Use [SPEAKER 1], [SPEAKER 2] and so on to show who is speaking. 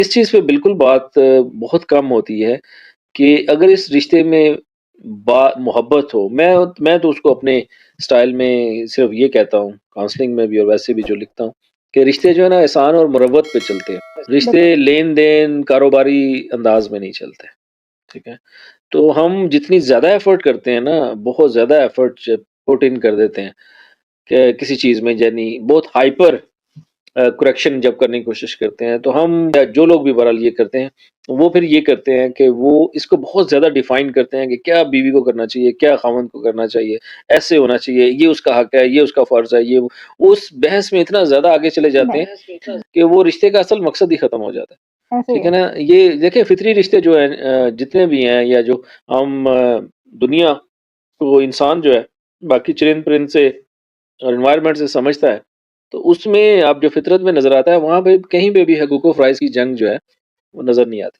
[SPEAKER 1] اس چیز پہ بالکل بات بہت کم ہوتی ہے کہ اگر اس رشتے میں محبت ہو، میں تو اس کو اپنے سٹائل میں صرف یہ کہتا ہوں، کاؤنسلنگ میں بھی اور ویسے بھی جو لکھتا ہوں، کہ رشتے جو ہے نا احسان اور مربت پہ چلتے ہیں، رشتے لین دین کاروباری انداز میں نہیں چلتے، ٹھیک ہے؟ تو ہم جتنی زیادہ ایفرٹ کرتے ہیں نا، بہت زیادہ ایفرٹ پٹ ان کر دیتے ہیں کہ کسی چیز میں، یعنی بہت ہائپر کریکشن جب کرنے کی کوشش کرتے ہیں، تو ہم یا جو لوگ بھی بہرحال یہ کرتے ہیں، وہ پھر یہ کرتے ہیں کہ وہ اس کو بہت زیادہ ڈیفائن کرتے ہیں کہ کیا بیوی کو کرنا چاہیے، کیا خاوند کو کرنا چاہیے، ایسے ہونا چاہیے، یہ اس کا حق ہے، یہ اس کا فرض ہے، یہ اس بحث میں اتنا زیادہ آگے چلے جاتے ہیں کہ وہ رشتے کا اصل مقصد ہی ختم ہو جاتا ہے، ٹھیک ہے نا؟ یہ دیکھیں فطری رشتے جو ہیں جتنے بھی ہیں، یا جو ہم دنیا کو انسان جو ہے باقی چرند پرند سے اور انوائرمنٹ سے سمجھتا ہے، تو اس میں آپ جو فطرت میں نظر آتا ہے، وہاں پہ کہیں پہ بھی حقوق و فرائض کی جنگ جو ہے وہ نظر نہیں آتی۔